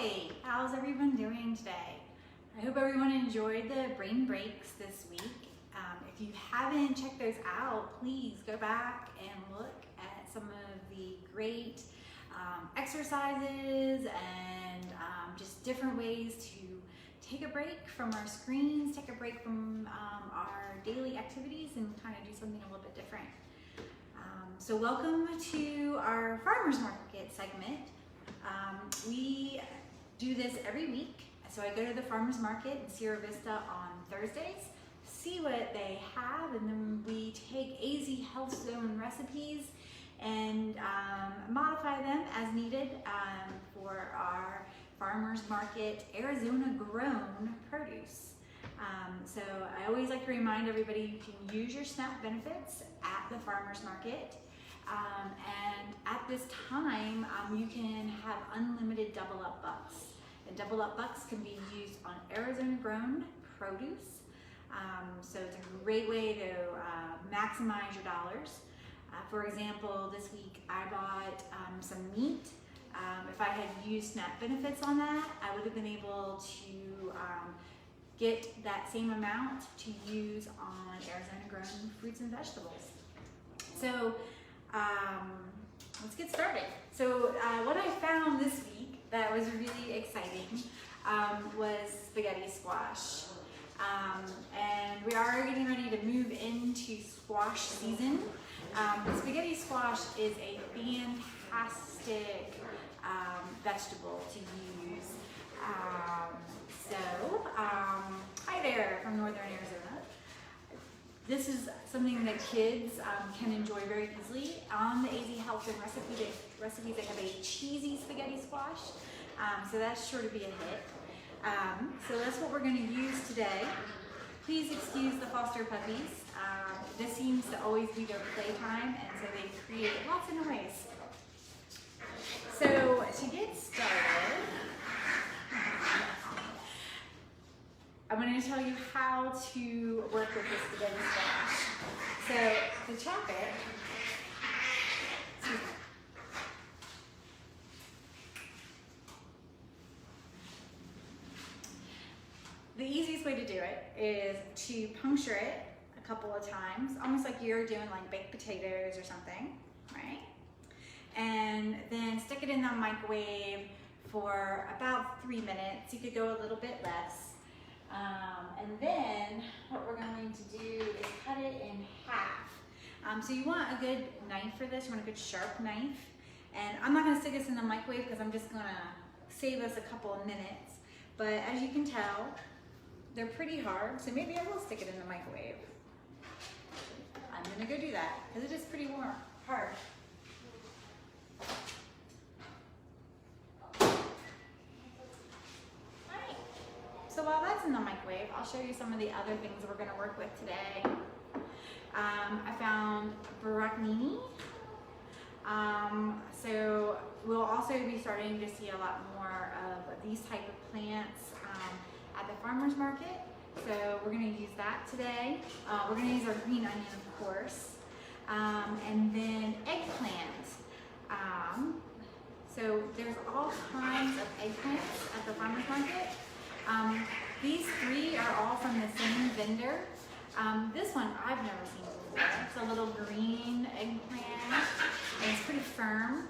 Hi, how's everyone doing today? I hope everyone enjoyed the brain breaks this week. If you haven't checked those out, please go back and look at some of the great exercises and just different ways to take a break from our screens, take a break from our daily activities and kind of do something a little bit different. So welcome to our Farmers Market segment. We do this every week. So I go to the Farmers Market in Sierra Vista on Thursdays, see what they have, and then we take AZ Health Zone recipes and modify them as needed for our Farmers Market Arizona grown produce. So I always like to remind everybody you can use your SNAP benefits at the Farmers Market. And at this time, you can have unlimited double up bucks. And double up bucks can be used on Arizona grown produce. So it's a great way to maximize your dollars. For example, this week I bought some meat. If I had used SNAP benefits on that, I would have been able to get that same amount to use on Arizona grown fruits and vegetables. So let's get started. So what I found this week that was really exciting was spaghetti squash. And we are getting ready to move into squash season. Spaghetti squash is a fantastic vegetable to use. Hi there from Northern Arizona. This is something that kids can enjoy very easily. On the AZ Health and recipes, they have a cheesy spaghetti squash, so that's sure to be a hit. So that's what we're going to use today. Please excuse the foster puppies. This seems to always be their playtime, and so they create lots of noise. So to get started, I'm going to tell you how to work with this spaghetti squash. So to chop it, the easiest way to do it is to puncture it a couple of times, almost like you're doing like baked potatoes or something, right? And then stick it in the microwave for about 3 minutes. You could go a little bit less. And then what we're going to do is cut it in half. So you want a good knife for this. You want a good sharp knife. And I'm not going to stick this in the microwave because I'm just going to save us a couple of minutes. But as you can tell, they're pretty hard, so maybe I will stick it in the microwave. I'm going to go do that because it is pretty hard. So while that's in the microwave, I'll show you some of the other things we're going to work with today. I found broccolini. So we'll also be starting to see a lot more of these type of plants at the farmer's market. So we're going to use that today. We're going to use our green onion, of course. And then eggplant. So there's all kinds of eggplants at the farmer's market. These three are all from the same vendor. This one I've never seen before. It's a little green eggplant, and it's pretty firm.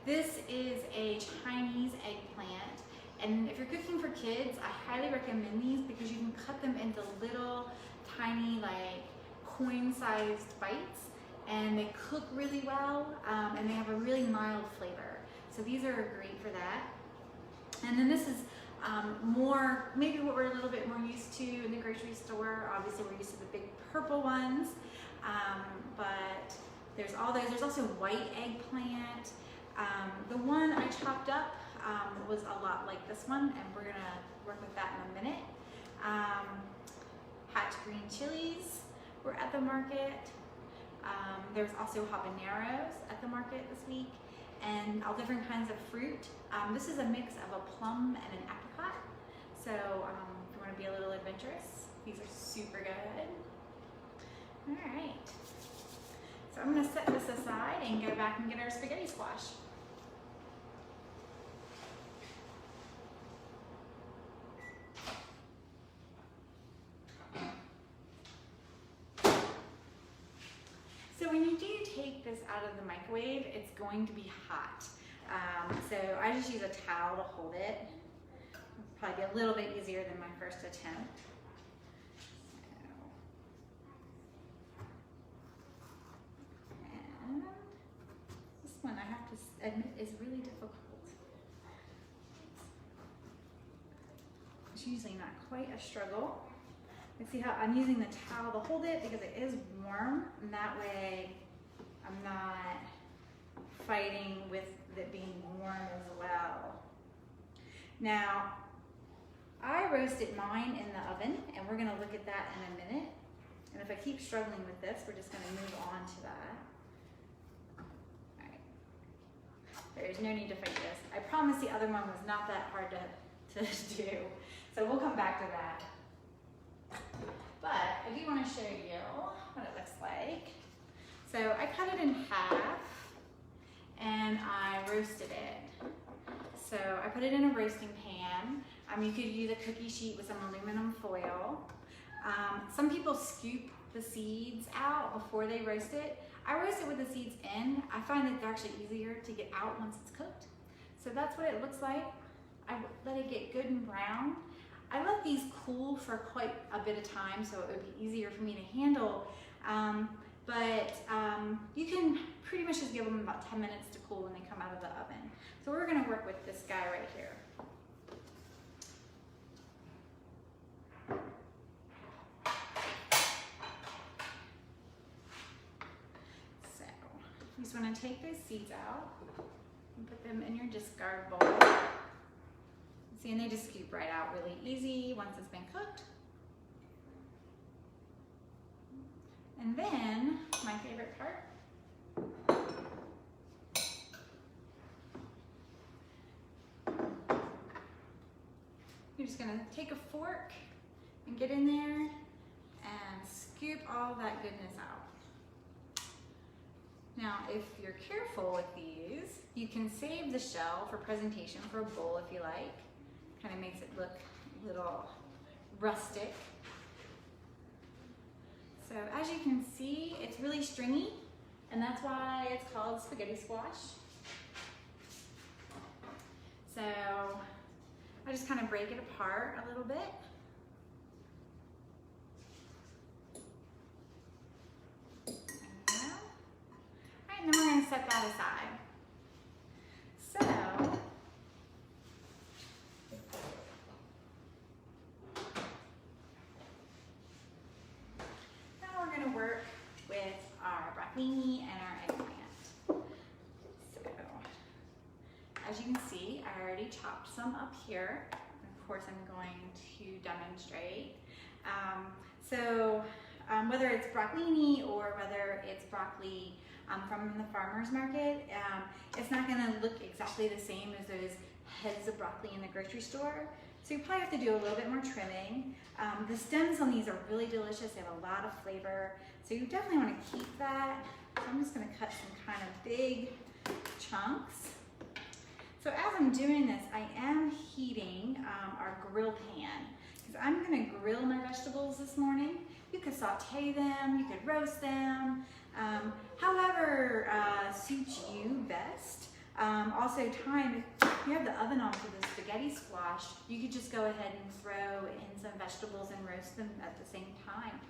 This is a Chinese eggplant, and if you're cooking for kids, I highly recommend these because you can cut them into little tiny, like coin-sized bites, and they cook really well, and they have a really mild flavor. So these are great for that. And then this is more, maybe what we're a little bit more used to in the grocery store. Obviously we're used to the big purple ones, but there's all those. There's also white eggplant. The one I chopped up was a lot like this one, and we're gonna work with that in a minute. Hatch green chilies were at the market. There's also habaneros at the market this week, and all different kinds of fruit. This is a mix of a plum and an apricot. So if you want to be a little adventurous, these are super good. All right. So I'm going to set this aside and go back and get our spaghetti squash. take this out of the microwave, it's going to be hot. So I just use a towel to hold it. It'll probably be a little bit easier than my first attempt. And this one, I have to admit, is really difficult. It's usually not quite a struggle. You see how I'm using the towel to hold it because it is warm, and that way I'm not fighting with it being warm as well. Now, I roasted mine in the oven, and we're gonna look at that in a minute. And if I keep struggling with this, we're just gonna move on to that. All right. There's no need to fight this. I promise the other one was not that hard to do. So we'll come back to that. But I do want to show you what it looks like. So I cut it in half and I roasted it. So I put it in a roasting pan. You could use a cookie sheet with some aluminum foil. Some people scoop the seeds out before they roast it. I roast it with the seeds in. I find that they're actually easier to get out once it's cooked. So that's what it looks like. I let it get good and brown. I let these cool for quite a bit of time, so it would be easier for me to handle. You can pretty much just give them about 10 minutes to cool when they come out of the oven. So we're gonna work with this guy right here. So you just wanna take those seeds out and put them in your discard bowl. See, and they just scoop right out really easy once it's been cooked. And then, my favorite part, you're just gonna take a fork and get in there and scoop all that goodness out. Now, if you're careful with these, you can save the shell for presentation for a bowl if you like. Kind of makes it look a little rustic. So as you can see, it's really stringy, and that's why it's called spaghetti squash. So I just kind of break it apart a little bit. All right, and then we're going to set that aside. So work with our broccolini and our eggplant. So, as you can see, I already chopped some up here. Of course, I'm going to demonstrate. Whether it's broccolini or whether it's broccoli from the farmer's market, it's not going to look exactly the same as those heads of broccoli in the grocery store. So you probably have to do a little bit more trimming. The stems on these are really delicious. They have a lot of flavor. So you definitely want to keep that. So I'm just going to cut some kind of big chunks. So as I'm doing this, I am heating our grill pan because I'm going to grill my vegetables this morning. You could saute them, you could roast them, however suits you best. Also time, if you have the oven on for the spaghetti squash, you could just go ahead and throw in some vegetables and roast them at the same time.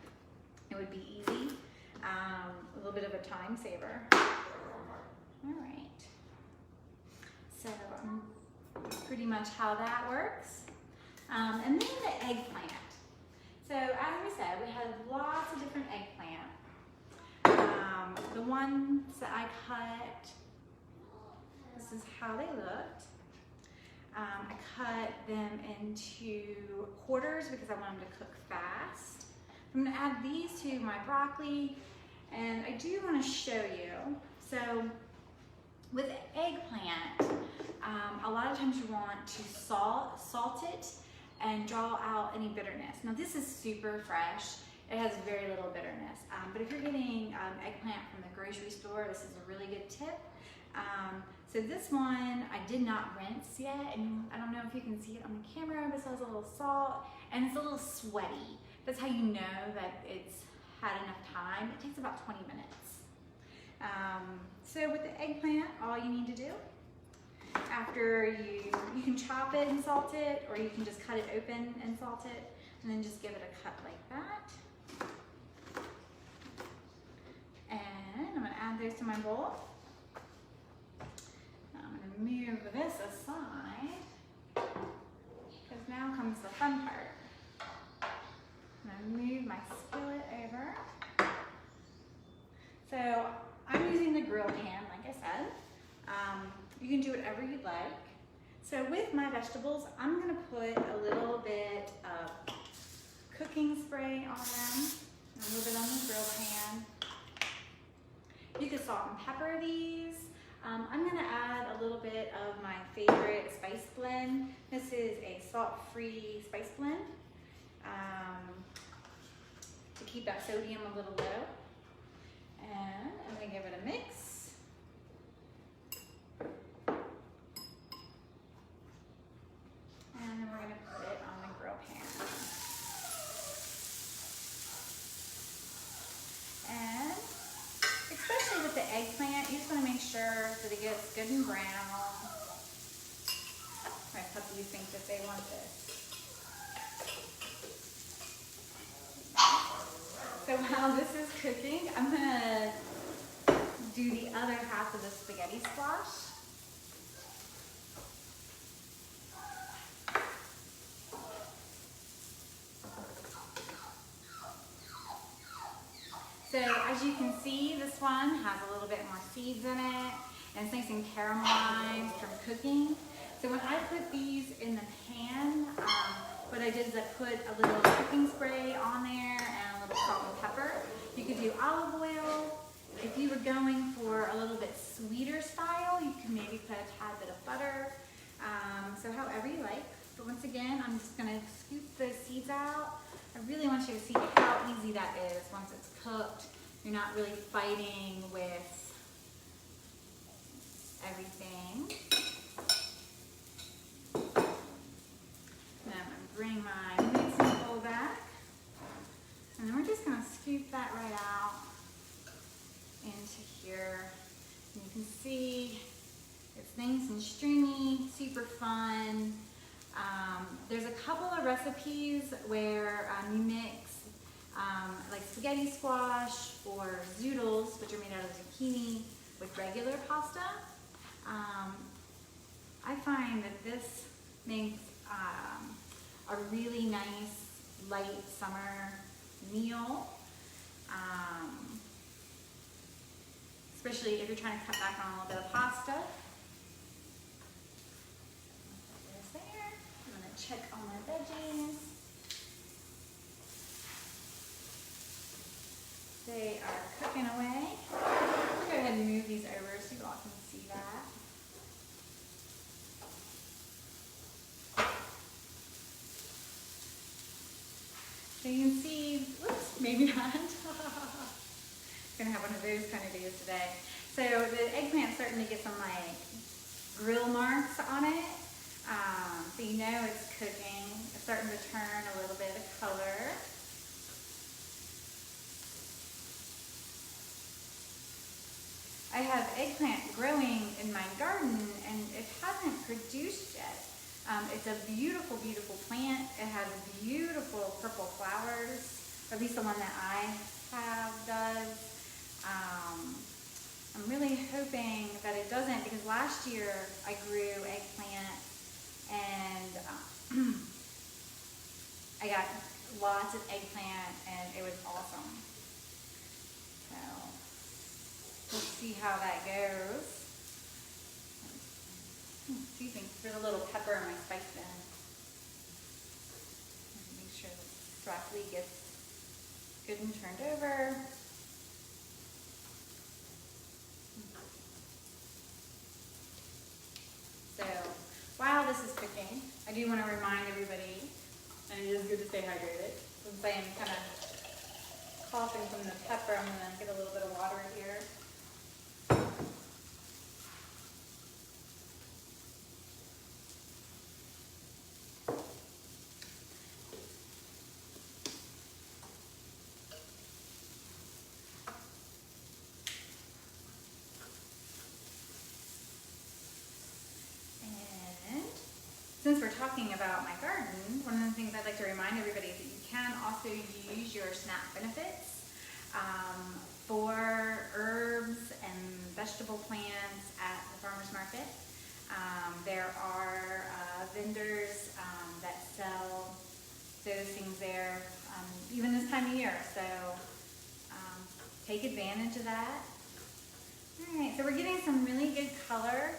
It would be easy, a little bit of a time saver. All right, so pretty much how that works. And then the eggplant. So as we said, we have lots of different eggplant. The ones that I cut, this is how they looked. I cut them into quarters because I want them to cook fast. I'm gonna add these to my broccoli, and I do wanna show you. So with eggplant, a lot of times you want to salt it and draw out any bitterness. Now this is super fresh. It has very little bitterness. But if you're getting eggplant from the grocery store, this is a really good tip. So this one I did not rinse yet, and I don't know if you can see it on the camera, but it has a little salt and it's a little sweaty. That's how you know that it's had enough time. It takes about 20 minutes. So with the eggplant, all you need to do, after you can chop it and salt it, or you can just cut it open and salt it, and then just give it a cut like that. And I'm gonna add those to my bowl. I'm gonna move this aside, because now comes the fun part. I'm gonna move my skillet over. So I'm using the grill pan, like I said. You can do whatever you'd like. So with my vegetables, I'm gonna put a little bit of cooking spray on them, a little bit on the grill pan. You could salt and pepper these. I'm gonna add a little bit of my favorite spice blend. This is a salt-free spice blend to keep that sodium a little low. And I'm gonna give it a mix. And then we're gonna put it on the grill pan. And especially with the eggplant, you just wanna make sure that it gets good and brown. My puppies think that they want this. So while this is cooking, I'm gonna do the other half of the spaghetti squash. So as you can see, this one has a little bit more seeds in it, and it's nice and caramelized from cooking. So when I put these in the pan, what I did is I put a little cooking spray on there and a little salt and pepper. You could do olive oil. If you were going for a little bit sweeter style, you could maybe put a tad bit of butter. So however you like. But once again, I'm just gonna scoop the seeds out. I really want you to see how easy that is once it's cooked. You're not really fighting with everything. Now I'm gonna bring my mixing bowl back. And then we're just gonna scoop that right out into here. And you can see it's nice and stringy, super fun. There's a couple of recipes where you mix like spaghetti squash or zoodles, which are made out of zucchini, with regular pasta. I find that this makes a really nice light summer meal, especially if you're trying to cut back on a little bit of pasta. Check on my veggies. They are cooking away. I'll go ahead and move these over so you all can see that. So you can see, whoops, maybe not. Gonna have one of those kind of days today. So the eggplant's starting to get some like grill marks on it. So you know it's cooking. It's starting to turn a little bit of color. I have eggplant growing in my garden and it hasn't produced yet. It's a beautiful, beautiful plant. It has beautiful purple flowers, or at least the one that I have does. I'm really hoping that it doesn't, because last year I grew eggplant and I got lots of eggplant and it was awesome. So let's see how that goes. Excuse me, there's a little pepper in my spice bin. Make sure the broccoli gets good and turned over. So while this is cooking, I do want to remind everybody, and it is good to stay hydrated. Since I am kind of coughing from the pepper, I'm going to get a little bit of water here. since we're talking about my garden, one of the things I'd like to remind everybody is that you can also use your SNAP benefits for herbs and vegetable plants at the farmers market. There are vendors that sell those things there even this time of year, so take advantage of that. All right, so we're getting some really good color.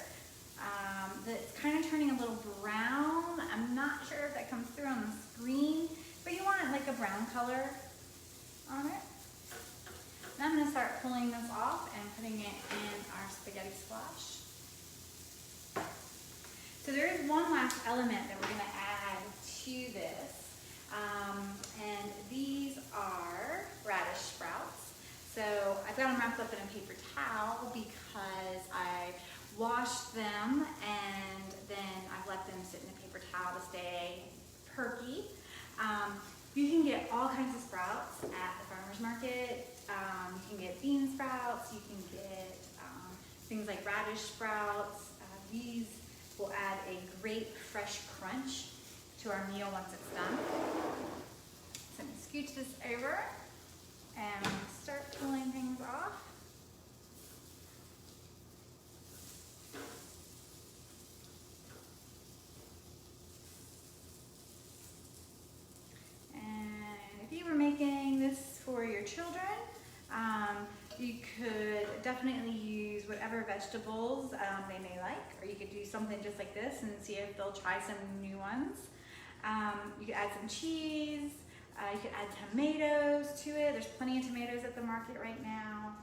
That's kind of turning a little brown. I'm not sure if that comes through on the screen, but you want it like a brown color on it. Now I'm going to start pulling this off and putting it in our spaghetti squash. So there is one last element that we're going to add to this, and these are radish sprouts. So I've got them wrapped up in a paper towel because I washed them and then I've let them sit in a paper towel to stay perky. You can get all kinds of sprouts at the farmer's market. You can get bean sprouts, you can get things like radish sprouts. These will add a great fresh crunch to our meal once it's done. So I'm going to scooch this over and start pulling things off. Making this for your children, you could definitely use whatever vegetables they may like, or you could do something just like this and see if they'll try some new ones. You could add some cheese, you could add tomatoes to it. There's plenty of tomatoes at the market right now.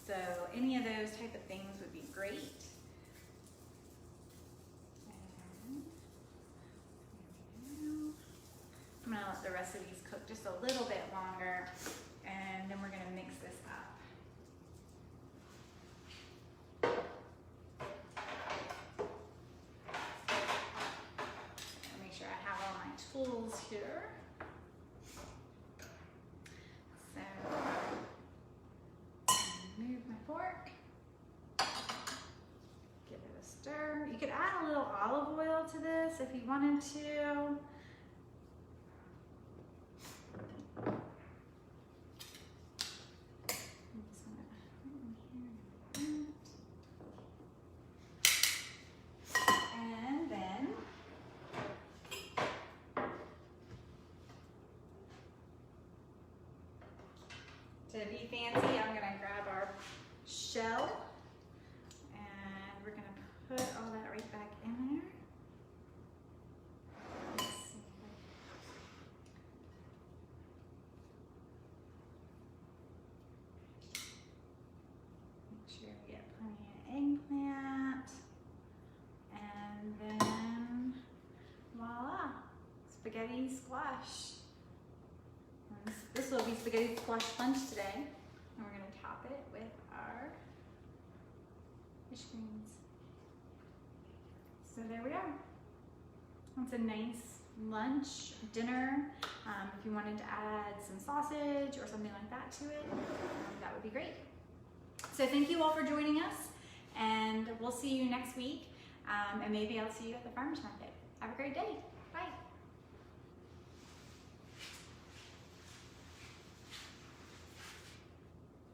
So any of those type of things would be great. I'm going to let the rest of these cook just a little bit longer, and then we're going to mix this up. Make sure I have all my tools here. So, move my fork. Give it a stir. You could add a little olive oil to this if you wanted to. To be fancy, I'm going to grab our shell and we're going to put all that right back in there. Let's see. Make sure we get plenty of eggplant. And then voila, spaghetti squash. This will be spaghetti squash lunch today, and we're going to top it with our fish greens. So there we are. It's a nice lunch, dinner. If you wanted to add some sausage or something like that to it, that would be great. So thank you all for joining us, and we'll see you next week, and maybe I'll see you at the farmer's market. Have a great day.